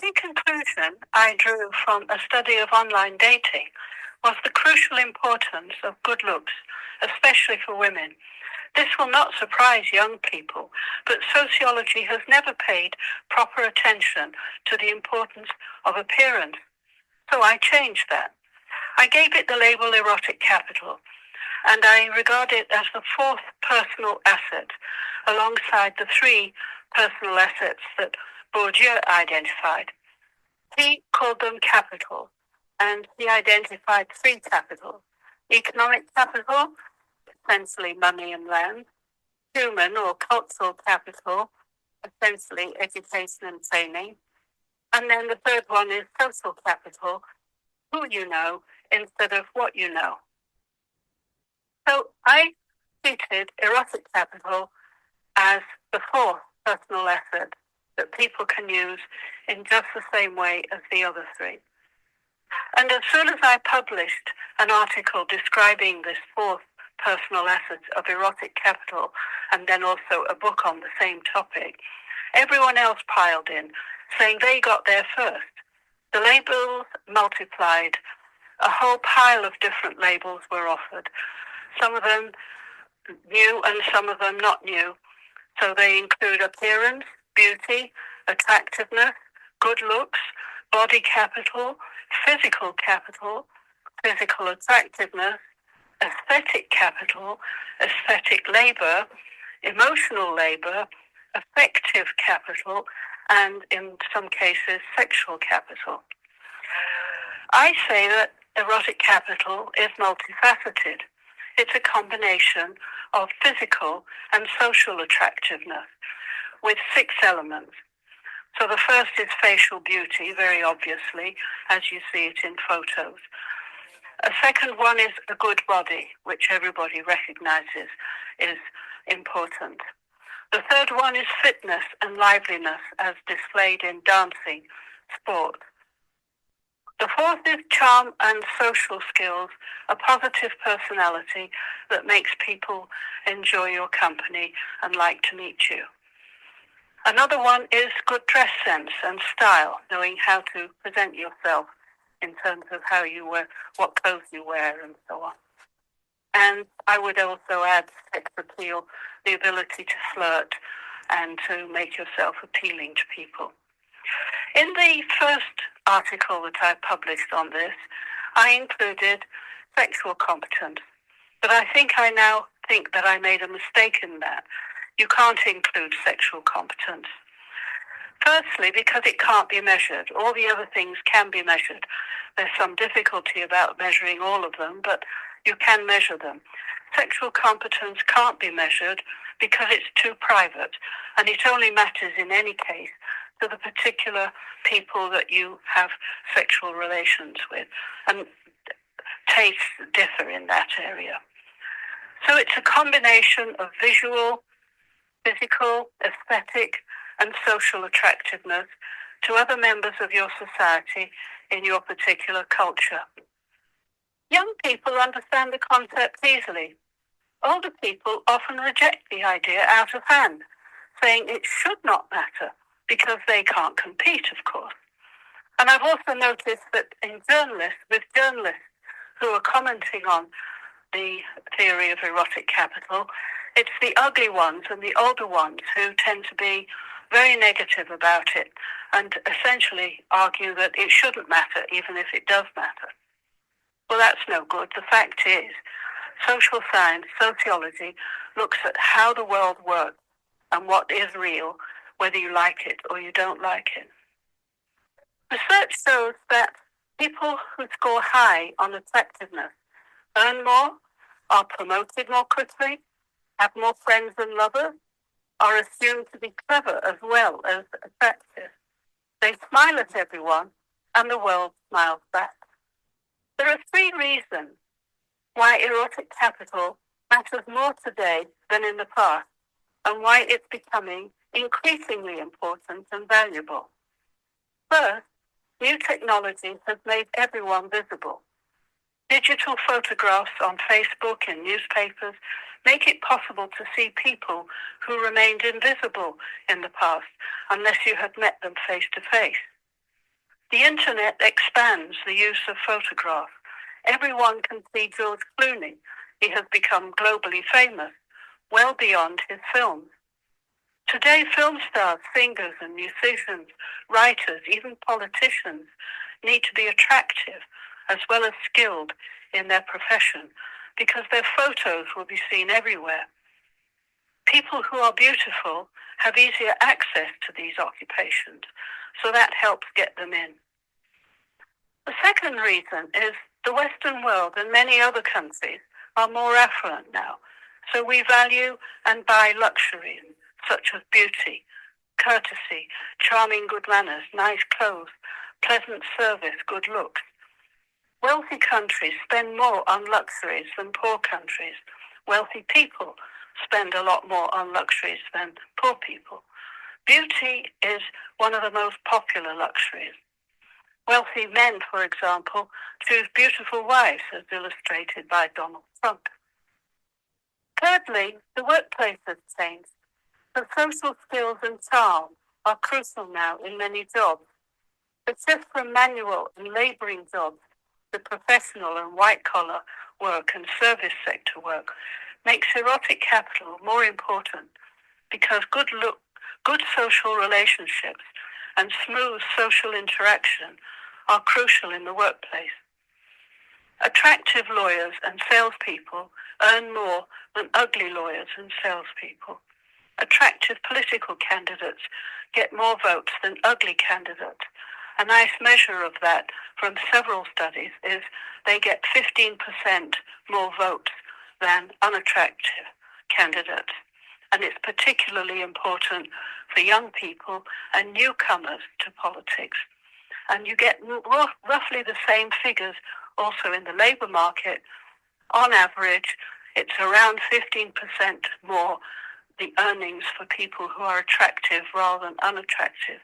key conclusion I drew from a study of online dating was the crucial importance of good looks, especially for women. This will not surprise young people, but sociology has never paid proper attention to the importance of appearance. So I changed that. I gave it the label erotic capital, and I regard it as the fourth personal asset, alongside the three personal assets that Bourdieu identified. He called them capital, and he identified three capitals: economic capital, essentially money and land; human or cultural capital, essentially education and training; and then the third one is social capital, who you know instead of what you know. So I treated erotic capital as the fourth personal asset that people can use in just the same way as the other three. And as soon as I published an article describing this fourth personal asset of erotic capital, and then also a book on the same topic, everyone else piled in, saying they got there first. The labels multiplied. A whole pile of different labels were offered. Some of them new and some of them not new. So they include appearance, beauty, attractiveness, good looks, body capital, physical attractiveness, aesthetic capital, aesthetic labor, emotional labor, affective capital, and in some cases, sexual capital. I say that erotic capital is multifaceted. It's a combination of physical and social attractiveness with 6 elements. So the first is facial beauty, very obviously, as you see it in photos. A second one is a good body, which everybody recognizes is important. The third one is fitness and liveliness, as displayed in dancing, sport. The fourth is charm and social skills, a positive personality that makes people enjoy your company and like to meet you. Another one is good dress sense and style, knowing how to present yourself in terms of how you wear, what clothes you wear, and so on. And I would also add sex appeal, the ability to flirt and to make yourself appealing to people. In the first article that I published on this, I included sexual competence, but I now think that I made a mistake in that. You can't include sexual competence. Firstly, because it can't be measured. All the other things can be measured. There's some difficulty about measuring all of them, but you can measure them. Sexual competence can't be measured because it's too private, and it only matters in any case to the particular people that you have sexual relations with, and tastes differ in that area. So it's a combination of visual, physical, aesthetic, and social attractiveness to other members of your society in your particular culture. Young people understand the concept easily. Older people often reject the idea out of hand, saying it should not matter because they can't compete, of course. And I've also noticed that with journalists who are commenting on the theory of erotic capital, it's the ugly ones and the older ones who tend to be very negative about it and essentially argue that it shouldn't matter even if it does matter. Well, that's no good. The fact is, social science, sociology, looks at how the world works and what is real, whether you like it or you don't like it. Research shows that people who score high on attractiveness earn more, are promoted more quickly, have more friends and lovers, are assumed to be clever as well as attractive. They smile at everyone, and the world smiles back. There are 3 reasons why erotic capital matters more today than in the past, and why it's becoming increasingly important and valuable. First, new technology has made everyone visible. Digital photographs on Facebook and newspapers make it possible to see people who remained invisible in the past unless you had met them face to face. The internet expands the use of photographs. Everyone can see George Clooney. He has become globally famous, well beyond his films. Today, film stars, singers and musicians, writers, even politicians need to be attractive as well as skilled in their profession because their photos will be seen everywhere. People who are beautiful have easier access to these occupations, so that helps get them in. The second reason is the Western world and many other countries are more affluent now, so we value and buy luxuries such as beauty, courtesy, charming good manners, nice clothes, pleasant service, good looks. Wealthy countries spend more on luxuries than poor countries. Wealthy people spend a lot more on luxuries than poor people. Beauty is one of the most popular luxuries. Wealthy men, for example, choose beautiful wives, as illustrated by Donald Trump. Thirdly, the workplace has changed. So social skills and charm are crucial now in many jobs. The shift from manual and labouring jobs to professional and white-collar work and service sector work makes erotic capital more important because good social relationships and smooth social interaction are crucial in the workplace. Attractive lawyers and salespeople earn more than ugly lawyers and salespeople. Attractive political candidates get more votes than ugly candidates. A nice measure of that from several studies is they get 15% more votes than unattractive candidates. And it's particularly important for young people and newcomers to politics. And you get roughly the same figures also in the labour market. On average, it's around 15% more the earnings for people who are attractive rather than unattractive.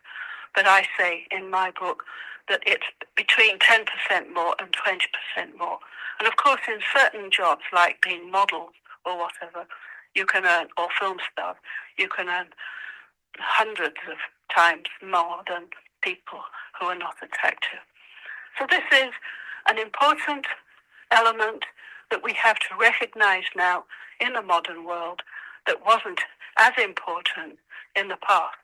But I say in my book that it's between 10% more and 20% more. And of course, in certain jobs like being models or whatever, you can earn, or film stars, you can earn hundreds of times more than people who are not attractive. So this is an important element that we have to recognize now in the modern world that wasn't as important in the past.